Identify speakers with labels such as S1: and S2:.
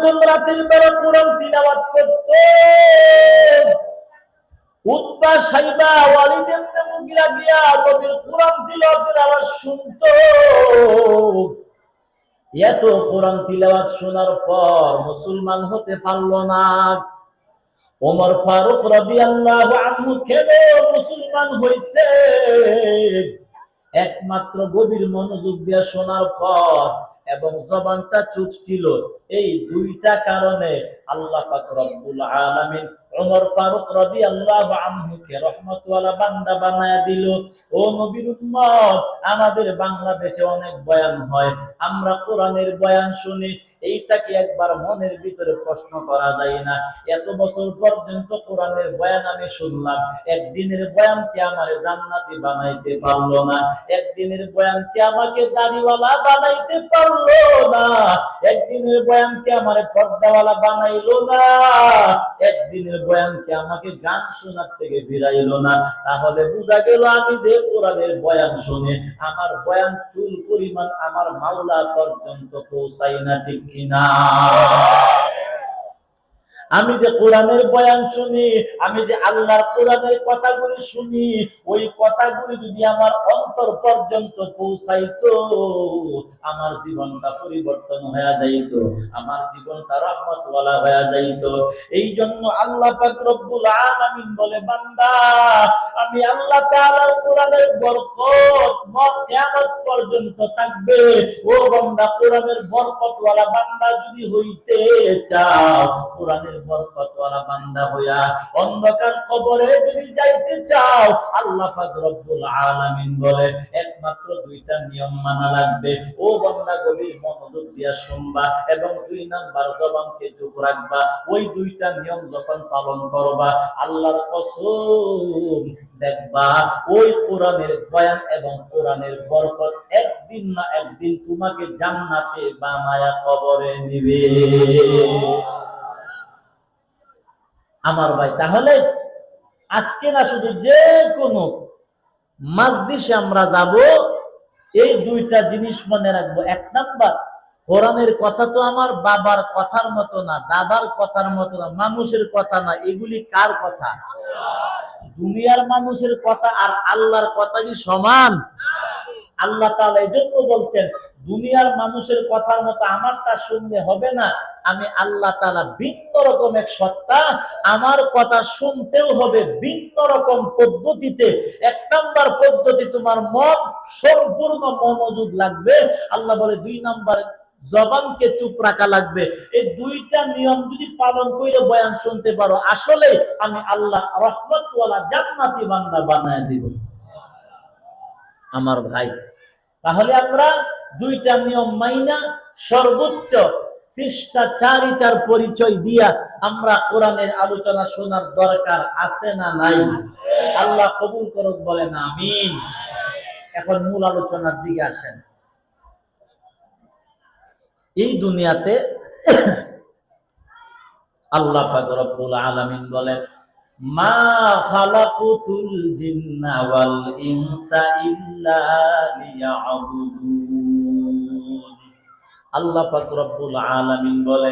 S1: যখন রাতের বেলা কোরআন তিলাওয়াত করত, উতবা সাইবা ওয়ালিদ ইবনে মুগিরা গিয়া নবীর কোরআন তিলাওয়াতের আওয়াজ শুনতো। এত কোরআন তিলাওয়াত শোনার পর মুসলমান হতে পারল না। ওমর ফারুক রাদিয়াল্লাহু আনহু কেন মুসলমান হইছে? একমাত্র গভীর মনোযোগ দিয়ে শোনার পর এবং জবানটা চুপ ছিল। এই দুইটা কারণে আল্লাহ পাক রব্বুল আলামিন ওমর ফারুক রাদিয়াল্লাহু আনহুকে রহমতুল্লাহ বান্দা বানায়া দিল। ও নবীর উম্মত, আমাদের বাংলাদেশে অনেক বয়ান হয়, আমরা কোরআনের বয়ান শুনি, এইটা কি একবার মনের ভিতরে প্রশ্ন করা যায় না? এত বছর পর্যন্ত কোরআনের বয়ান আমি শুনলাম, একদিনের বয়ান কি আমারে জান্নাতি বানাইতে পারলো না? একদিনের বয়ান কি আমাকে দাড়িওয়ালা বানাইতে পারলো না? একদিনের বয়ান কি আমারে পর্দাওয়ালা বানাইলো না? একদিনের বয়ান কি আমাকে গান শোনার থেকে ফিরাইলো না? তাহলে বোঝা গেল আমি যে কোরআনের বয়ান শুনে আমার বয়ান চুল পরিমাণ আমার মাওলা পর্যন্ত পৌঁছায় না, ঠিক কিনা? আমি যে কোরআনের বয়ান শুনি, আমি যে আল্লাহর কোরআনের কথাগুলি শুনি, ওই কথাগুলি যদি আমার অন্তর পর্যন্ত পৌঁছাইতো, আমার জীবনটা পরিবর্তন হয়ে যাইত, আমার জীবনটা রহমতওয়ালা হয়ে যাইত। এই জন্য আল্লাহ পাক রব্বুল আলামিন বলে, বান্দা, আমি আল্লাহ তাআলার কোরআনের বরকত কিয়ামত পর্যন্ত থাকবে। ও বান্দা, কোরআনের বরকতওয়ালা বান্দা যদি হইতে চাও, কোরআনের বরকতওয়ালা বান্দা হইয়া অন্ধকার কবরে যদি যাইতে চাও, আল্লাহ পাক রব্বুল আলামিন বলে একমাত্র দুইটা নিয়ম মানা লাগবে। ও বান্দা, গভীর মনোযোগ দিয়া শুনবা এবং 2 নাম্বার জবানকে চুপ রাখবা। ওই দুইটা নিয়ম যখন পালন করবা, আল্লাহর কসম, দেখবা ওই কোরআনের বয়ান এবং কোরআনের বরকত একদিন না একদিন তোমাকে জান্নাতে বানায়া কবরে নিবে। আমার ভাই, তাহলে আজকে না শুধু যে কোনো মাজলিসে আমরা যাব, এই দুইটা জিনিস মনে রাখবো। 1 নাম্বার, কোরআনের কথা তো আমার বাবার কথার মতো না, দাদার কথার মতো না, মানুষের কথা না, এগুলি কার কথা? দুনিয়ার মানুষের কথা আর আল্লাহর কথা কি সমান? আল্লাহ তাআলা এজন্য বলছেন, দুনিয়ার মানুষের কথার মতো আমারটা শুনলে হবে না, আমি আল্লাহ তাআলা ভিন্ন রকম এক সত্তা, আমার কথা শুনতেও হবে ভিন্ন রকম পদ্ধতিতে। 1 নাম্বার পদ্ধতি, তোমার মন সম্পূর্ণ মনোযোগ লাগবে। আল্লাহ বলে 2 নাম্বার, জবানকে চুপ রাখা লাগবে। এই দুইটা নিয়ম যদি পালন করে বয়ান শুনতে পারো, আসলে আমি আল্লাহ রহমতওয়ালা জান্নাতি বান্দা বানায় দিব। আমার ভাই, তাহলে আমরা দুইটা নিয়ম মাইনা সর্বোচ্চ শিষ্টাচারিতার পরিচয় দিয়া আমরা কোরআনের আলোচনা শোনার দরকার আছে না নাই? আল্লাহ কবুল করুক, বলেন আমিন। এখন মূল আলোচনার দিকে আসেন। এই দুনিয়াতে আল্লাহ পাক রব্বুল আলামিন বলেন, মা খালাকুতুল জিন্না ওয়াল ইনসা ইল্লা লিয়াবুদুন। আল্লাহ পাক রব্বুল আলামিন বলে,